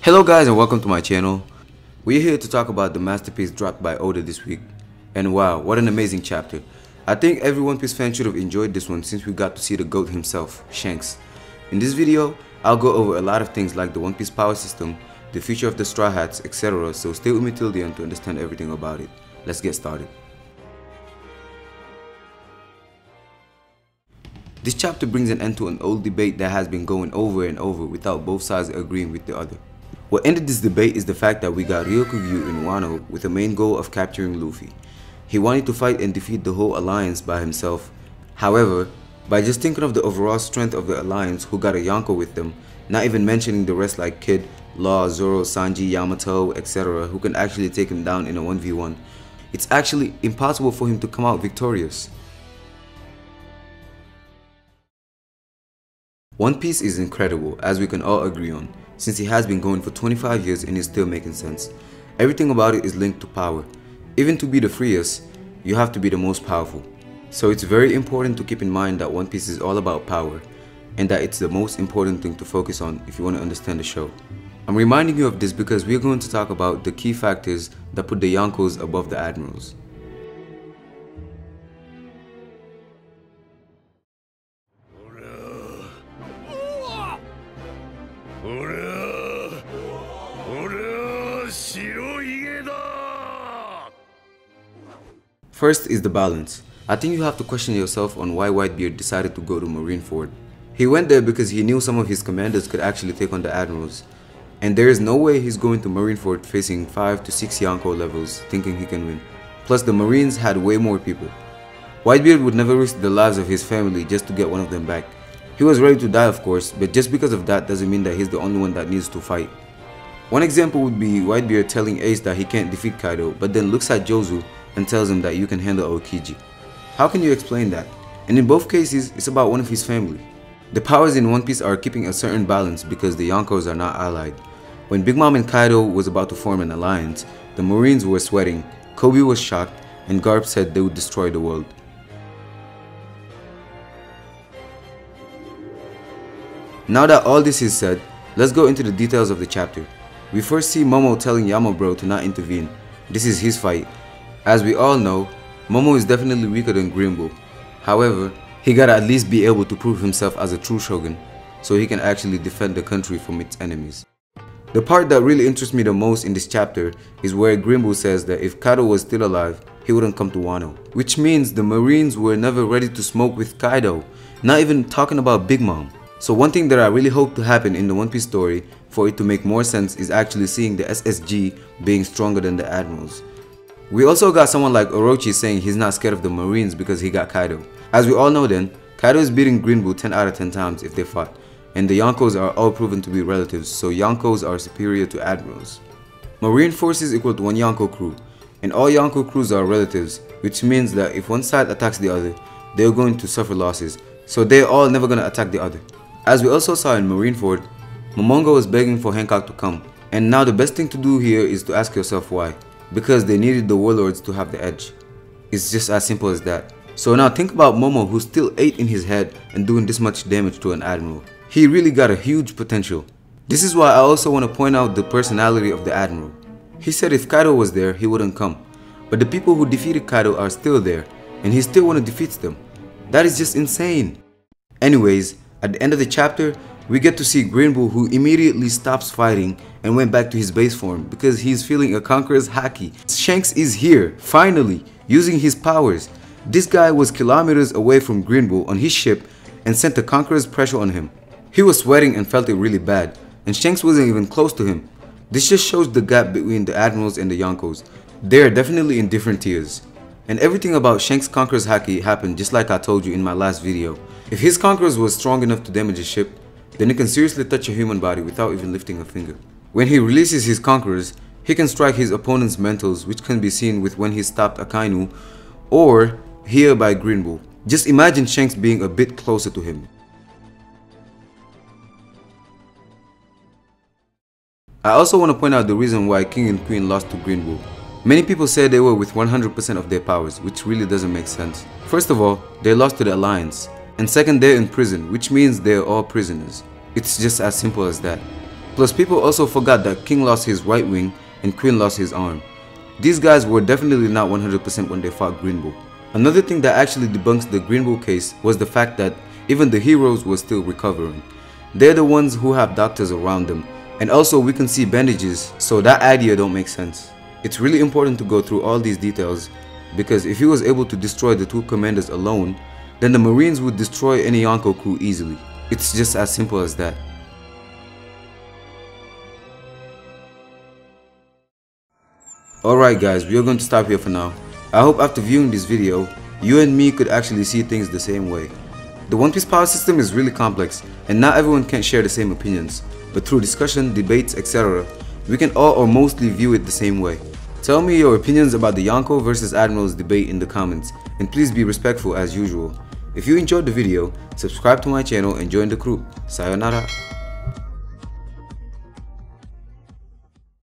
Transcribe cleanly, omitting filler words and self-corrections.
Hello guys and welcome to my channel. We're here to talk about the masterpiece dropped by Oda this week. And wow, what an amazing chapter. I think every One Piece fan should have enjoyed this one since we got to see the GOAT himself, Shanks. In this video, I'll go over a lot of things like the One Piece power system, the future of the Straw Hats, etc. So stay with me till the end to understand everything about it. Let's get started. This chapter brings an end to an old debate that has been going over and over without both sides agreeing with the other. What ended this debate is the fact that we got Ryokugyu in Wano with the main goal of capturing Luffy. He wanted to fight and defeat the whole alliance by himself. However, by just thinking of the overall strength of the alliance who got a Yonko with them, not even mentioning the rest like Kid, Law, Zoro, Sanji, Yamato, etc. who can actually take him down in a 1v1, it's actually impossible for him to come out victorious. One Piece is incredible, as we can all agree on, since it has been going for 25 years and is still making sense. Everything about it is linked to power. Even to be the freest, you have to be the most powerful. So it's very important to keep in mind that One Piece is all about power, and that it's the most important thing to focus on if you want to understand the show. I'm reminding you of this because we're going to talk about the key factors that put the Yonkos above the Admirals. First is the balance. I think you have to question yourself on why Whitebeard decided to go to Marineford. He went there because he knew some of his commanders could actually take on the Admirals. And there is no way he's going to Marineford facing 5 to 6 Yonko levels thinking he can win. Plus the Marines had way more people. Whitebeard would never risk the lives of his family just to get one of them back. He was ready to die of course, but just because of that doesn't mean that he's the only one that needs to fight. One example would be Whitebeard telling Ace that he can't defeat Kaido, but then looks at Jozu and tells him that you can handle Aokiji. How can you explain that? And in both cases, it's about one of his family. The powers in One Piece are keeping a certain balance because the Yonkos are not allied. When Big Mom and Kaido was about to form an alliance, the Marines were sweating, Kobe was shocked, and Garp said they would destroy the world. Now that all this is said, let's go into the details of the chapter. We first see Momo telling Yamabro to not intervene. This is his fight. As we all know, Momo is definitely weaker than Green Bull. However, he gotta at least be able to prove himself as a true shogun, so he can actually defend the country from its enemies. The part that really interests me the most in this chapter is where Green Bull says that if Kaido was still alive, he wouldn't come to Wano. Which means the Marines were never ready to smoke with Kaido, not even talking about Big Mom. So one thing that I really hope to happen in the One Piece story for it to make more sense is actually seeing the SSG being stronger than the Admirals. We also got someone like Orochi saying he's not scared of the Marines because he got Kaido. As we all know then, Kaido is beating Green Bull 10 out of 10 times if they fought, and the Yonkos are all proven to be relatives, so Yonkos are superior to Admirals. Marine forces equal to one Yonko crew, and all Yonko crews are relatives, which means that if one side attacks the other, they're going to suffer losses, so they're all never gonna attack the other. As we also saw in Marineford, Momonga was begging for Hancock to come, and now the best thing to do here is to ask yourself why. Because they needed the warlords to have the edge. It's just as simple as that. So now think about Momo, who's still 8 in his head and doing this much damage to an admiral. He really got a huge potential. This is why I also want to point out the personality of the admiral. He said if Kaido was there, he wouldn't come. But the people who defeated Kaido are still there, and he still want to defeat them. That is just insane. Anyways, at the end of the chapter, we get to see Green Bull, who immediately stops fighting and went back to his base form because he's feeling a conqueror's haki. Shanks is here, finally, using his powers. This guy was kilometers away from Green Bull on his ship and sent a conqueror's pressure on him. He was sweating and felt it really bad, and Shanks wasn't even close to him. This just shows the gap between the Admirals and the Yonkos. They are definitely in different tiers. And everything about Shanks' conqueror's haki happened just like I told you in my last video. If his conquerors was strong enough to damage a ship, then he can seriously touch a human body without even lifting a finger. When he releases his conquerors, he can strike his opponent's mentals, which can be seen with when he stopped Akainu, or here by Green Bull. Just imagine Shanks being a bit closer to him. I also want to point out the reason why King and Queen lost to Green Bull. Many people say they were with 100% of their powers, which really doesn't make sense. First of all, they lost to the Alliance, and second, they're in prison, which means they're all prisoners. It's just as simple as that. Plus people also forgot that King lost his right wing and Queen lost his arm. These guys were definitely not 100% when they fought Green Bull. Another thing that actually debunks the Green Bull case was the fact that even the heroes were still recovering. They're the ones who have doctors around them, and also we can see bandages, so that idea don't make sense. It's really important to go through all these details, because if he was able to destroy the two commanders alone, then the Marines would destroy any Yonko crew easily. It's just as simple as that. Alright guys, we are going to stop here for now. I hope after viewing this video, you and me could actually see things the same way. The One Piece power system is really complex, and not everyone can share the same opinions, but through discussion, debates, etc., we can all or mostly view it the same way. Tell me your opinions about the Yonko versus Admirals debate in the comments, and please be respectful as usual. If you enjoyed the video, subscribe to my channel and join the crew. Sayonara.